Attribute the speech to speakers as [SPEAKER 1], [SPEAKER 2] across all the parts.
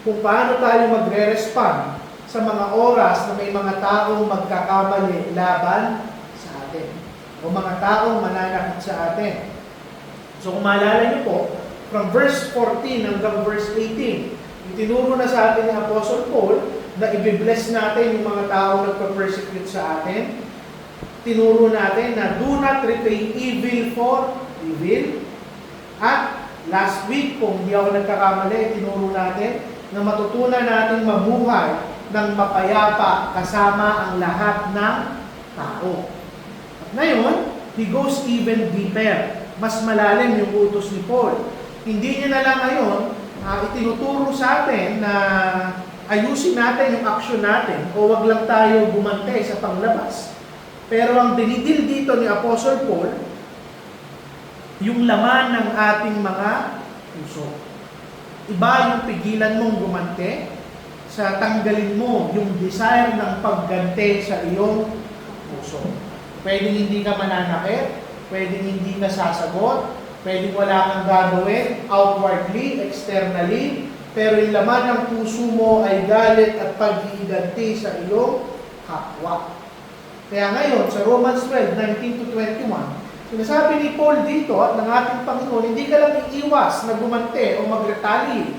[SPEAKER 1] kung paano tayo magre-respond sa mga oras na may mga taong magkakamali laban sa atin o mga taong mananakit sa atin. So kung maalala niyo po, from verse 14 hanggang verse 18, itinuro na sa atin ni Apostle Paul na i-bless natin yung mga taong nagpa-persecute sa atin. Tinuro natin na do not repay evil for evil. At last week, kung hindi ako nagkakamali, tinuro natin na matutunan natin mamuhay ng mapayapa kasama ang lahat ng tao. At ngayon, he goes even deeper. Mas malalim yung utos ni Paul. Hindi niya na lang ngayon itinuturo sa atin na ayusin natin yung aksyon natin o wag lang tayo gumante sa panglabas. Pero ang dinidil dito ni Apostle Paul, yung laman ng ating mga puso. Iba yung pigilan mong gumante sa tanggalin mo yung desire ng paggante sa iyong puso. Pwedeng hindi ka mananakit, pwedeng hindi ka sasagot, pwedeng wala kang gagawin outwardly, externally, pero yung laman ng puso mo ay galit at pag-iiganti sa iyong kapwa. Kaya ngayon, sa Romans 12, 19 to 21, sinasabi ni Paul dito at ng ating Panginoon, hindi ka lang iiwas na gumante o magretali.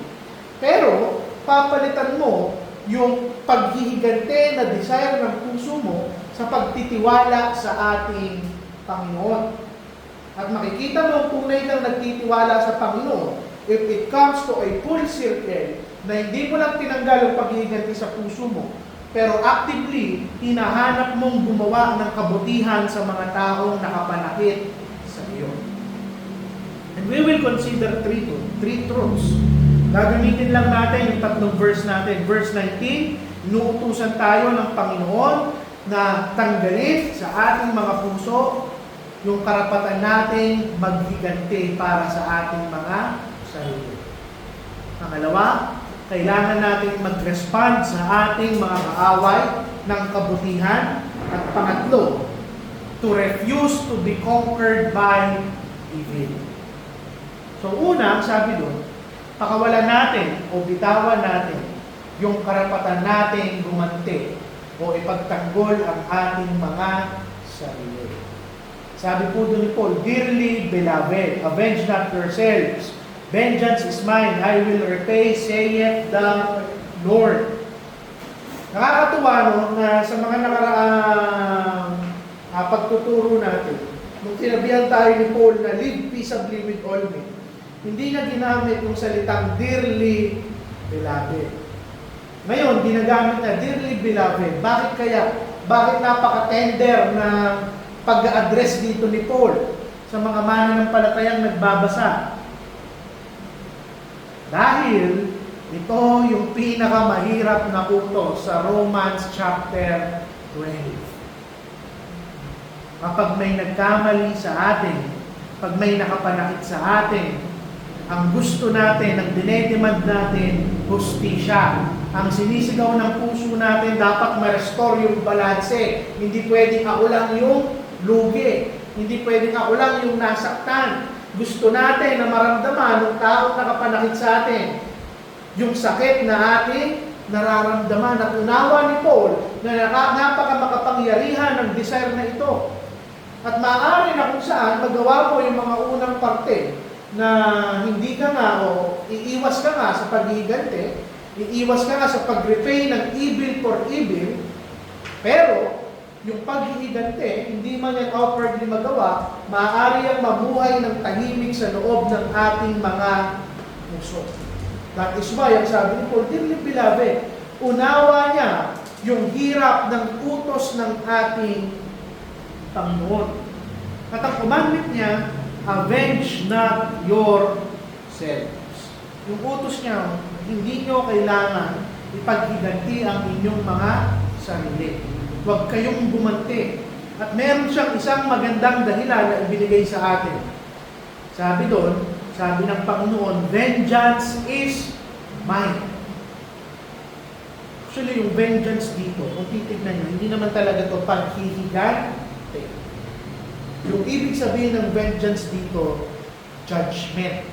[SPEAKER 1] Pero, papalitan mo yung paghihigante na desire ng puso mo sa pagtitiwala sa ating Panginoon. At makikita mo kung tunay kang nagtitiwala sa Panginoon if it comes to a full circle na hindi mo lang tinanggal ang paghihiganti sa puso mo, pero actively, hinahanap mong gumawa ng kabutihan sa mga taong nakapanakit sa iyo. And we will consider three truths. Gagamitin lang natin yung tatlong verse natin. Verse 19, inuutusan tayo ng Panginoon na tanggalin sa ating mga puso yung karapatan nating maghiganti para sa ating mga sarili. Pangalawa, kailangan natin mag-respond sa ating mga kaaway ng kabutihan. At pangatlo, to refuse to be conquered by evil. So una, sabi doon, pakawalan natin o bitawan natin yung karapatan nating gumante o ipagtanggol ang ating mga sarili. Sabi po doon ni Paul, dearly beloved, avenge not yourselves. Vengeance is mine, I will repay, saith the Lord. Nakakatuwa na sa mga nakaraang pagtuturo natin, nung sinabihan tayo ni Paul na live peaceably with all men, hindi na ginamit yung salitang dearly beloved. Ngayon, ginagamit na dearly beloved. Bakit kaya? Bakit napaka-tender na pag-address dito ni Paul sa mga mananampalatayang nagbabasa? Dahil ito yung pinakamahirap na utos sa Romans chapter 12. Kapag may nagkamali sa atin, pag may nakapanakit sa atin, ang gusto natin, ang dinedemand natin, hustisya. Ang sinisigaw ng puso natin, dapat ma-restore yung balanse. Hindi pwedeng ako lang yung lugi. Hindi pwedeng ako lang yung nasaktan. Gusto natin na maramdaman ng taong nakapanakit sa atin yung sakit na ating nararamdaman. At unawa ni Paul na napaka-makapangyarihan ng desire na ito. At maaari na kung saan magawa mo yung mga unang parte na hindi ka nga o iiwas ka nga sa paghihiganti, iiwas ka nga sa pag-repay ng evil for evil, pero yung paghihiganti, hindi man yan outwardly magawa, maaari ang mamuhay ng tahimik sa loob ng ating mga puso. That is why, ang sabi ni Paul, dearly beloved, unawa niya yung hirap ng utos ng ating Panginoon. At ang commandment niya, avenge not yourselves. Yung utos niya, hindi nyo kailangan ipaghiganti ang inyong mga sarili. Huwag kayong gumanti. At meron siyang isang magandang dahilan na ibinigay sa atin. Sabi doon, sabi ng Panginoon, vengeance is mine. Actually, yung vengeance dito, kung titignan nyo, hindi naman talaga ito paghihiganti. Yung ibig sabihin ng vengeance dito, judgment.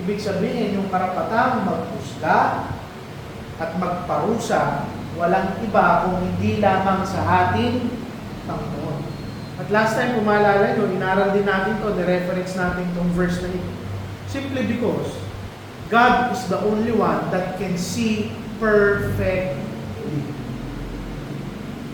[SPEAKER 1] Ibig sabihin yung karapatang maghusga, at magparusa, walang iba kung hindi lamang sa ating Panginoon. At last time, kung maalala nyo, inaral din natin to, the-reference natin itong verse na ito. Simply because God is the only one that can see perfectly.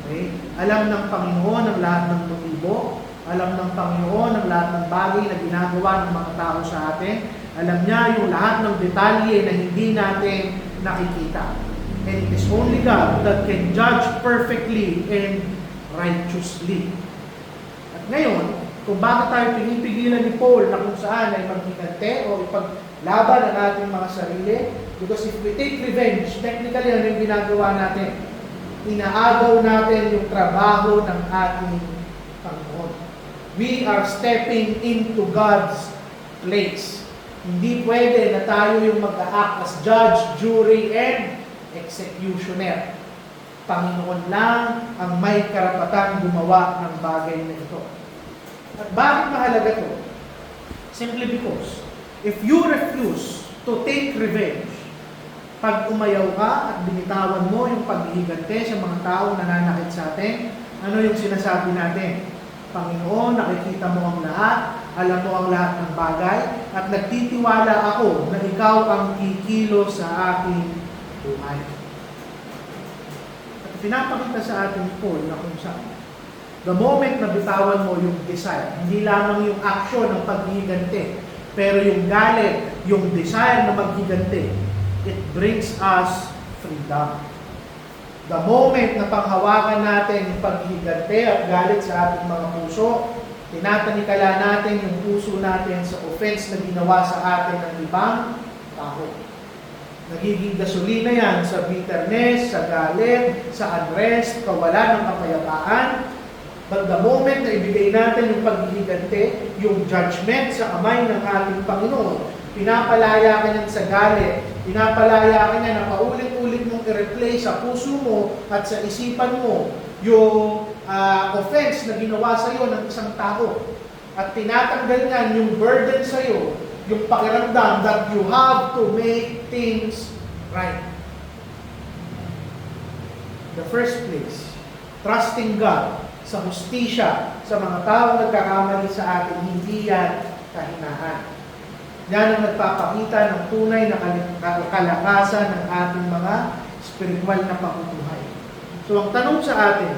[SPEAKER 1] Okay? Alam ng Panginoon ang lahat ng motibo. Alam ng Panginoon ang lahat ng bagay na ginagawa ng mga tao sa atin. Alam niya yung lahat ng detalye na hindi natin nakikita. And it is only God that can judge perfectly and righteously. At ngayon, kung bakit tayo pinipigilan ni Paul na kung saan ay maghigante o ipaglaban ang ating mga sarili, because if we take revenge, technically ano yung ginagawa natin? Inaagaw natin yung trabaho ng ating Panginoon. We are stepping into God's place. Hindi pwede na tayo yung mag-act as judge, jury, and executioner. Panginoon lang ang may karapatang gumawa ng bagay na ito. At bakit mahalaga ito? Simply because, if you refuse to take revenge, pag umayaw ka at binitawan mo yung paghihigante sa mga taong nananakit sa atin, ano yung sinasabi natin? Panginoon, nakikita mo ang lahat, alam mo ang lahat ng bagay, at nagtitiwala ako na ikaw ang kikilo sa aking buhay. At pinapakita sa atin Paul na kung saan, the moment na bitawan mo yung desire, hindi lamang yung action ng paghihigante, pero yung galit, yung desire na maghigante, it brings us freedom. The moment na panghawakan natin yung paghihigante at galit sa ating mga puso, tinatanikala natin yung puso natin sa offense na ginawa sa atin ng ibang tao. Nagiging gasolina yan sa bitterness, sa galit, sa unrest, kawalan ng kapayapaan. But the moment na ibigay natin yung paghihigante, yung judgment sa kamay ng ating Panginoon, pinapalaya ka niyan sa galit, pinapalaya ka niya na paulit-ulit mong i-replay sa puso mo at sa isipan mo yung offense na ginawa sa iyo ng isang tao. At tinatanggal niyan yung burden sa iyo, yung pakiramdam that you have to make things right. The first place, trusting God sa hustisya sa mga taong nagkakamali sa atin, hindi yan kahinaan. Yan ang nagpapakita ng tunay na kalakasan ng ating mga spiritual na pamumuhay. So ang tanong sa atin,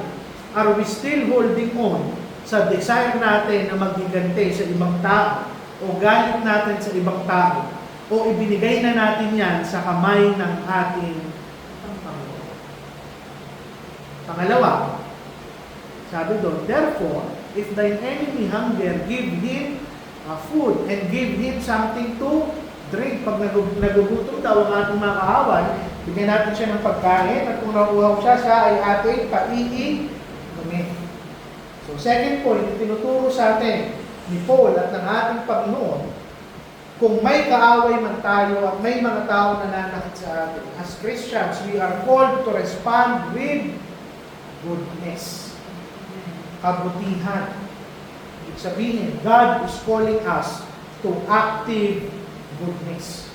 [SPEAKER 1] are we still holding on sa desire natin na maghigante sa ibang tao o galit natin sa ibang tao o ibinigay na natin yan sa kamay ng ating Panginoon? Pangalawa, sabi doon, therefore, if thine enemy hunger, give him food and give him something to drink. Pag nagugutom daw ang ating mga kaaway, bigyan natin siya ng pagkain at kung nauuhaw siya ay ating paiinumin. So second point, tinuturo sa atin ni Paul at ng ating Panginoon, kung may kaaway man tayo at may mga tao na nanakit sa atin, as Christians, we are called to respond with goodness. Kabutihan. Ibig sabihin, God is calling us to active goodness.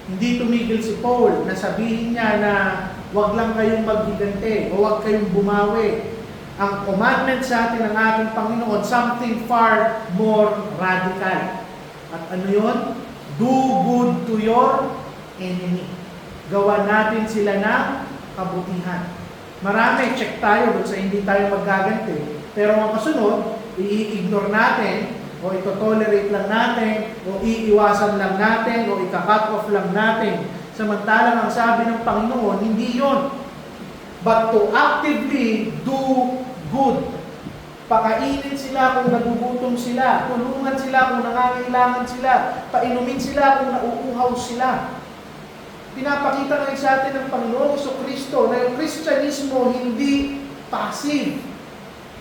[SPEAKER 1] Hindi tumigil si Paul na sabihin niya na huwag lang kayong maghigante o huwag kayong bumawi. Ang commandment sa atin ng ating Panginoon, something far more radical. At ano yun? Do good to your enemy. Gawa natin sila ng kabutihan. Marami, check tayo doon sa hindi tayo maggaganti. Pero ang kasunod, i-ignore natin, o ito-tolerate lang natin, o iiwasan lang natin, o ika-cut off lang natin. Samantalang ang sabi ng Panginoon, hindi yon. But to actively do good. Pakainin sila kung nagugutom sila, tulungan sila kung nangangailangan sila, painumin sila kung nauuhaw sila. Pinapakita ngayon sa atin ng Panginoong Jesucristo na yung Kristyanismo hindi passive.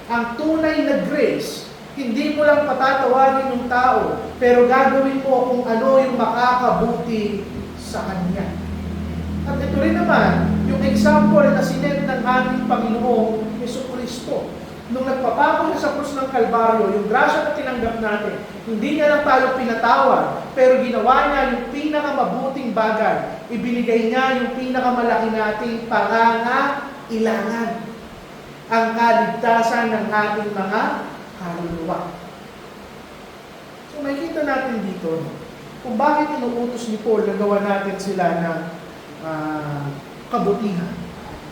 [SPEAKER 1] Ang tunay na grace, hindi mo lang patatawarin yung tao, pero gagawin mo kung ano yung makakabuti sa kanya. At ito rin naman, yung example na sinet ng ating Panginoong Jesucristo. Nung nagpapako siya sa krus ng Kalbaryo, yung grasya na tinanggap natin, hindi niya lang tayo pinatawad, pero ginawa niya yung pinakamabuting bagay. ibinigay niya yung pinakamalaki nating pangangailangan, ang kaligtasan ng ating mga kaluluwa. So makikita natin dito kung bakit inuutos ni Paul na gawa natin sila ng kabutihan.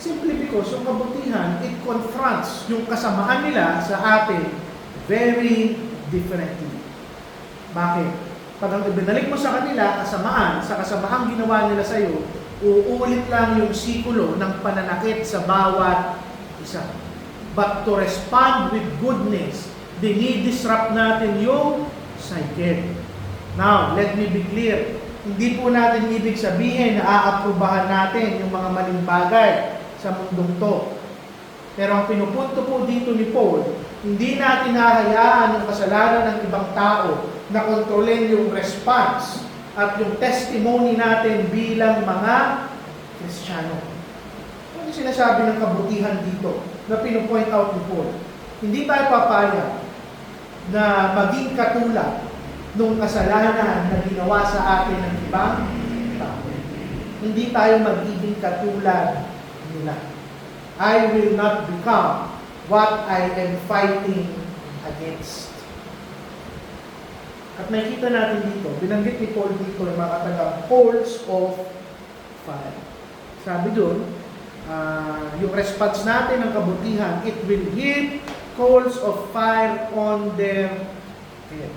[SPEAKER 1] Simply because yung kabutihan, it confronts yung kasamaan nila sa atin very differently. Bakit? Pag ang ibinalik mo sa kanila, sa kasamaang ginawa nila sa iyo, uulit lang yung sikulo ng pananakit sa bawat isa. But to respond with goodness, dinidisrupt natin yung cycle. Now, let me be clear. Hindi po natin ibig sabihin na aaprubahan natin yung mga maling bagay sa mundong to. Pero ang pinupunto po dito ni Paul, hindi natin hahayaan yung kasalanan ng ibang tao na kontrolin yung response at yung testimony natin bilang mga Kristiyano. Ano yung sinasabi ng kabutihan dito na pinupoint out ni Paul? Hindi tayo papayag na maging katulad nung kasalanan na ginawa sa atin ng ibang tao. Hindi tayo magiging katulad nila. I will not become what I am fighting against. At nakikita natin dito, binanggit ni Paul dito yung mga katagang coals of fire. Sabi doon, yung response natin ng kabutihan, it will heap coals of fire on their head.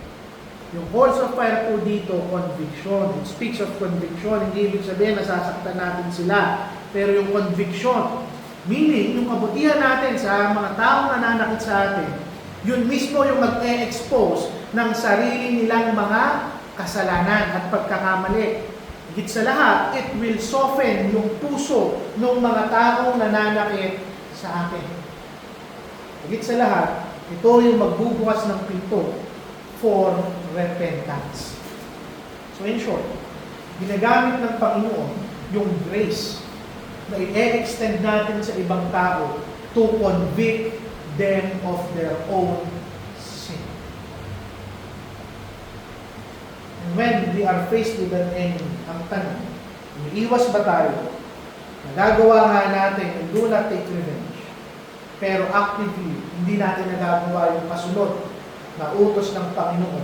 [SPEAKER 1] Yung coals of fire po dito, conviction. It speaks of conviction. Hindi ibig sabihin nasasaktan natin sila. Pero yung conviction, meaning yung kabutihan natin sa mga taong nananakit sa atin, yun mismo yung mag-e-expose ng sarili nilang mga kasalanan at pagkakamali. Higit sa lahat, it will soften yung puso ng mga taong nananakit sa atin. Higit sa lahat, ito yung magbubukas ng pinto for repentance. So in short, ginagamit ng Panginoon yung grace na i-extend natin sa ibang tao to convict them of their own sin. And when we are faced with an enemy, ang tanong, umiiwas ba tayo? Nagagawa nga natin, do not take revenge. Pero actively, hindi natin nagagawa yung kasunod na utos ng Panginoon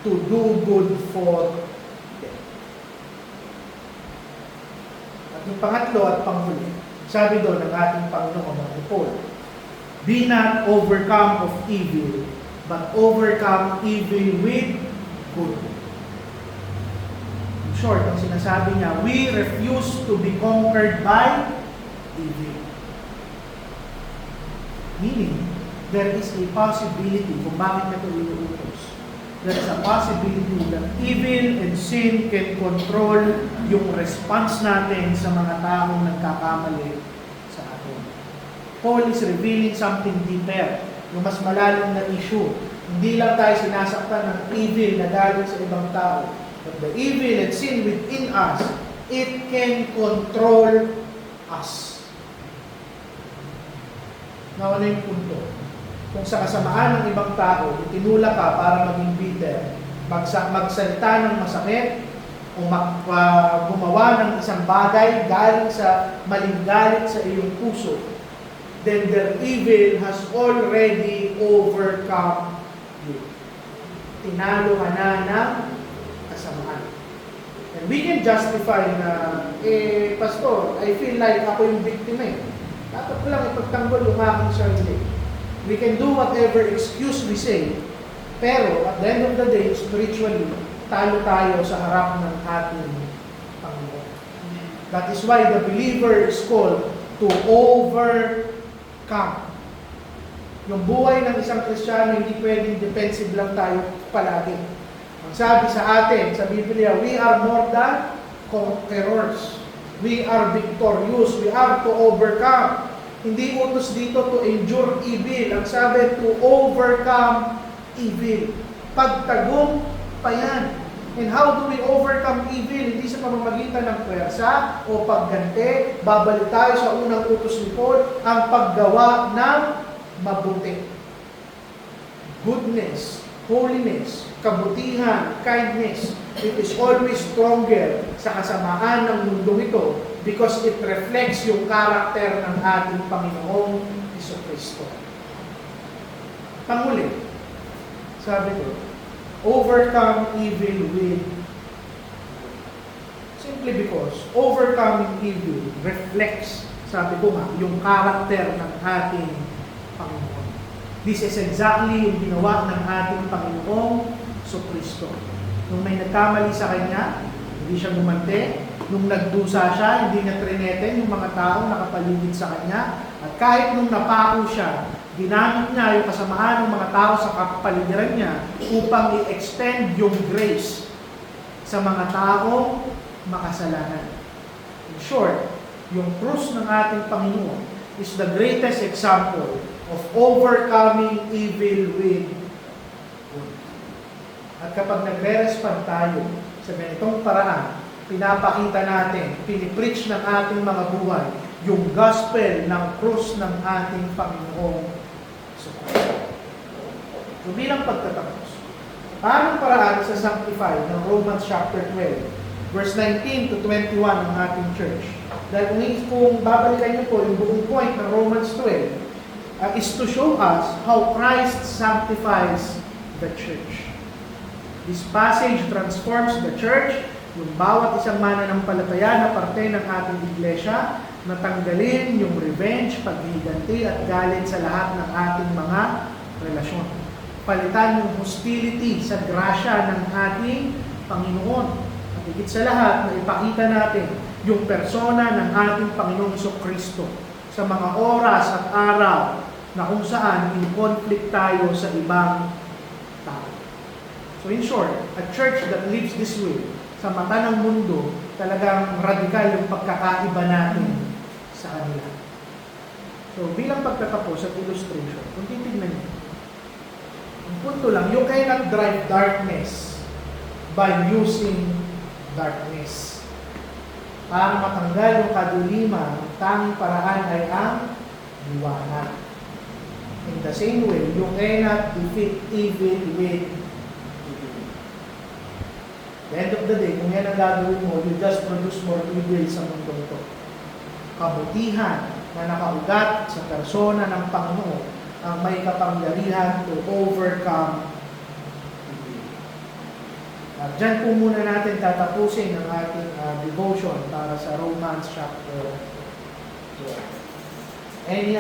[SPEAKER 1] to do good for them. At yung pangatlo at panghuli, sabi doon ng ating Panginoon ng Paul, be not overcome of evil, but overcome evil with good. In short, ang sinasabi niya, we refuse to be conquered by evil. Meaning, there is a possibility kung bakit ito inuutos. There is a possibility that evil and sin can control yung response natin sa mga taong nagkakamali sa atin. Paul is revealing something deeper, yung mas malalim na issue. Hindi lang tayo sinasaktan ng evil na galing sa ibang tao, but the evil and sin within us, it can control us. Now, ano yung punto? Kung sa kasamaan ng ibang tao, itinulak ka para maging bitter, magsalita ng masakit, o gumawa ng isang bagay galing sa maling galit sa iyong puso, then their evil has already overcome you. Tinalo ka na ng kasamaan. And we can justify na, Pastor, I feel like ako yung biktima eh. Dapat ko lang ipagtanggol yung aking sarili. We can do whatever excuse we say, pero at the end of the day, spiritually, talo tayo sa harap ng ating Panginoon. That is why the believer is called to overcome. Yung buhay ng isang Kristiyano, hindi pwedeng defensive lang tayo palagi. Ang sabi sa atin, sa Biblia, we are more than conquerors. We are victorious. We are to overcome. Hindi utos dito to endure evil. Ang sabi, to overcome evil. Pagtagumpayan. And how do we overcome evil? Hindi sa pamamagitan ng pwersa o pagganti. Babalik tayo sa unang utos ni Paul, ang paggawa ng mabuti. Goodness, holiness, kabutihan, kindness. it is always stronger sa kasamaan ng mundong ito because it reflects yung karakter ng ating Panginoong Jesucristo. Panguli, sabi ko, overcome evil with simply because overcoming evil reflects, sabi ko nga, yung karakter ng ating Panginoon. This is exactly yung ginawa ng ating Panginoong Jesucristo. Nung may nagkamali sa Kanya, hindi siya gumante. Nung nagdusa siya, hindi niya trinete yung mga taong nakapaligid sa Kanya. At kahit nung napako siya, ginamit niya yung kasamaan ng mga tao sa kapaligiran niya upang i-extend yung grace sa mga taong makasalanan. In short, yung krus ng ating Panginoon is the greatest example of overcoming evil with good. At kapag nagre-respond tayo sa ganitong paraan, pinapakita natin, pinipreach ng ating mga buhay, yung gospel ng krus ng ating Panginoong Jesucristo. So bilang pagtatapos, paano paraan sa sanctify ng Romans chapter 12, verse 19 to 21 ng ating church? Dahil kung babalikan niyo po yung buong point ng Romans 12, is to show us how Christ sanctifies the church. This passage transforms the church, yung bawat isang mananampalataya na parte ng ating iglesia, natanggalin yung revenge, paghihiganti at galit sa lahat ng ating mga relasyon. Palitan yung hostility sa grasya ng ating Panginoon. At higit sa lahat, na ipakita natin yung persona ng ating Panginoong Jesucristo sa mga oras at araw na kung saan in conflict tayo sa ibang tao. So in short, a church that lives this way, sa mata ng mundo, talagang radikal yung pagkakaiba natin sa kanila. So bilang pagtatapos at illustration, kung titignan niyo, ang punto lang, you cannot drive darkness by using darkness. Para matanggal yung kadiliman, ang tanging paraan ay ang liwanag. In the same way, you cannot defeat evil with evil. At the end of the day, kung yan ang gagawin mo, you just produce more evil sa mundo ito. Kabutihan na nakaugat sa persona ng Panginoon ang may kapangyarihan to overcome evil. At dyan po muna natin tatapusin ang ating devotion para sa Romans chapter 12. Any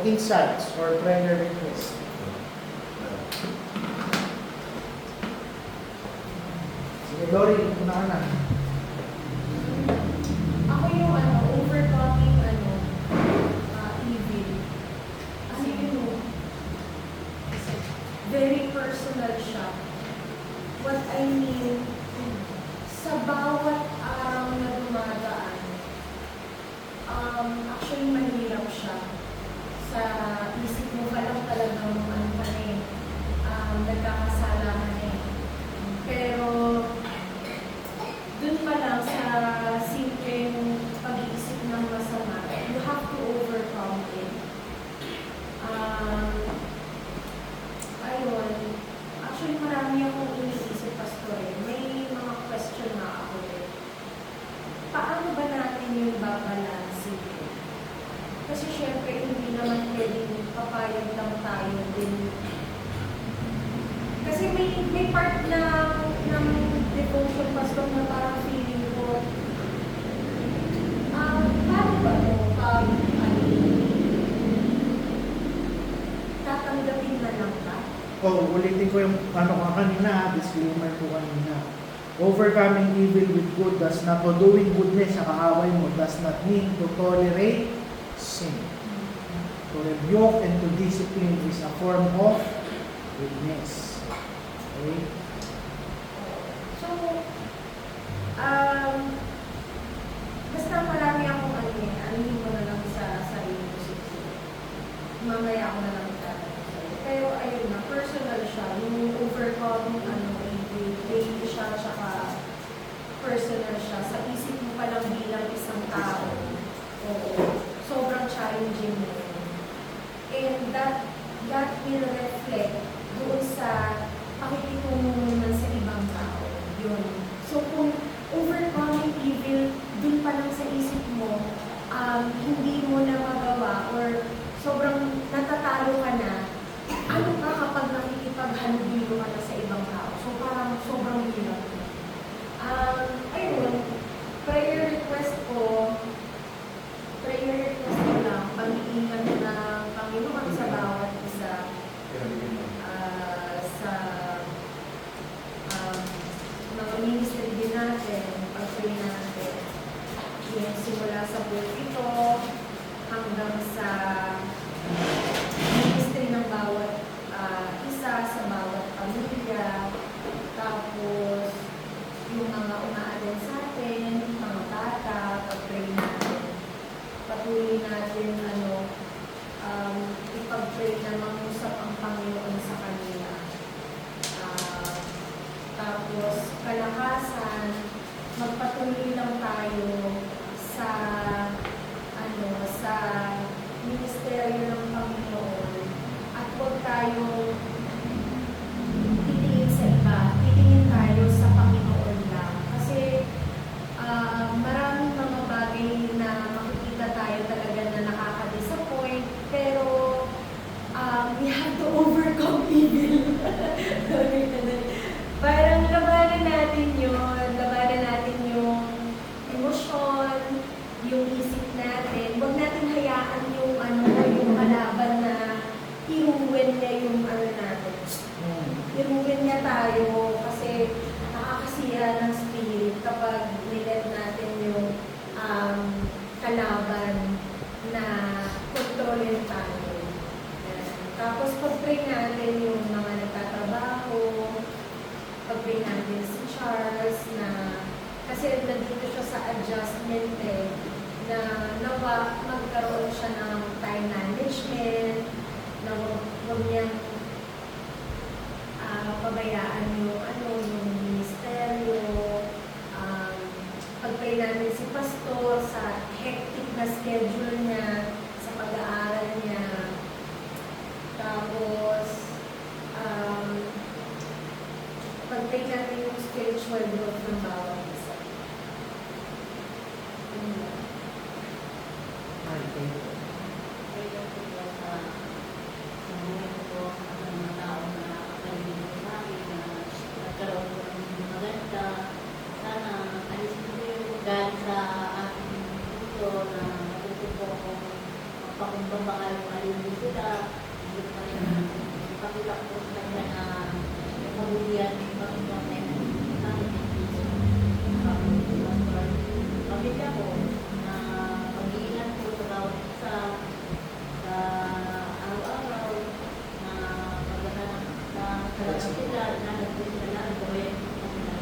[SPEAKER 1] insights or prayer requests? Sige, Lori, unahan na.
[SPEAKER 2] Ako yung overcoming evil. Kasi very personal siya. What I mean, sa bawat araw na dumadaan, actually mahirap siya. Sa isip mo pa lang talagang nagkakasala ka na eh. Pero, dun pa lang sa simpleng pag-iisip ng masama, you have to overcome it. Ayun. Actually, marami akong iniisip, Pastor. May mga question na ako eh. Paano ba natin yung babalansin? Kasi syempre, hindi naman pwedeng papayag lang tayo din. Kasi may part ng devotion, Pastor, na parang feeling ko, paano ba ito pag tatanggapin na lang ka?
[SPEAKER 1] Ulitin ko yung kanina, disclaimer ko kanina. Overcoming evil with good does not, o doing goodness sa kaaway mo does not mean to tolerate sin. To rebuke and to discipline is a form of goodness. Okay?
[SPEAKER 2] So, basta marami akong alihin mo na lang sa sarili ko siguro. Mamaya ako na lang itatanong sa'yo. Pero ayun na, personal siya. Yung overcoming baby siya, tsaka personal siya. Sa isip mo pa lang bilang isang tao. Oo. Sobrang challenging mo yun. And that will reflect doon sa pakikitungo mo naman sa ibang tao. Yun. So So kung overcoming evil, dun pa lang sa isip mo, hindi mo na magawa or sobrang natatalo ka na, ano ka kapag nakikipaghalubilo ka na sa ibang tao? So parang sobrang hirap. Ayun, prayer request ko lang, pag-iingat ng Panginoon sa bawat isa, sa mga ministry din natin, pag-pray natin, yung simula sa pulpito hanggang sa ministry ng bawat isa, sa bawat pamilya, tapos yung mga umaaden sa atin, mga bata, pag-pray natin, patuloy natin, ipag-pray na mangusap ang Panginoon sa kanila. Tapos, kalakasan, magpatuloy lang tayo sa, sa ministeryo ng Panginoon at huwag tayong titingin sa iba, titingin tayo sa Panginoon lang. Kasi, maraming mga bagay na makikita tayo talaga na nakaka-disappoint, pero we have to overcome evil. Parang labanan natin yung emosyon, yung isip natin. Huwag natin hayaan yung kalaban na iruwin niya yung natin. Iruwin niya tayo kasi nakakasira ng spirit kapag nilet natin yung kalaban na kontrolin tayo. Tapos pag-pray natin yung mga nagtatrabaho, pag-pray natin si Charles na kasi nandito siya sa adjustment na nawa magkaroon siya ng time management, na huwag niyang pabayaan yung ministeryo, pag-pray natin si Pastor sa hectic na schedule niya, sa pag-aaral niya. Tapos, pag-pray natin yung spiritual growth ng bawat isa.
[SPEAKER 3] Galing sa ating puso na natutupo kung pakumbaba yung alimunin sila, hindi pa rin ipakita ko sa kanya na yung mabulian yung Panginoon na yung namin yung piso. Pamilya ko na pag-iingat ko sa bawat isa, sa araw-araw, na pagkakanap na talagang sila, nanag ko sila na ang gawin ko kanila.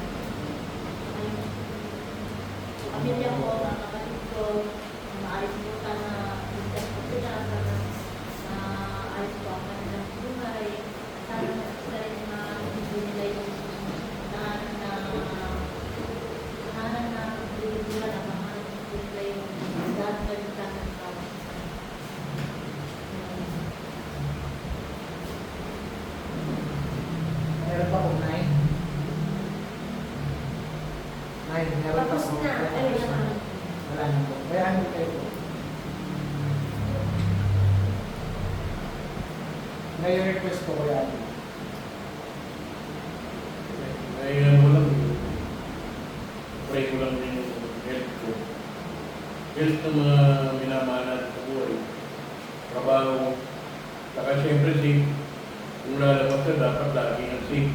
[SPEAKER 3] Pamilya ko, mga kapatid ko, maayos mo sana ligtas ko sila, sana ayos ko ang kanilang buhay. Sana sila rin maibigay nila yung tahanan na bibig nila na mahanap nila yung dahil kaligtas ng tawag.
[SPEAKER 1] Meron pa kung 9? 9, meron pa
[SPEAKER 2] Tapos
[SPEAKER 1] kung
[SPEAKER 2] na, ayun na.
[SPEAKER 1] wala na po. Kaya ano kayo po? Ngayon request ko ko yan.
[SPEAKER 4] Ngayon ko lang, pray ko lang din yung health ko. Health ng mga minamana sa buhay. Trabaho. Saka siyempre safe. Kung lalabas ka, dapat lagi ang safe.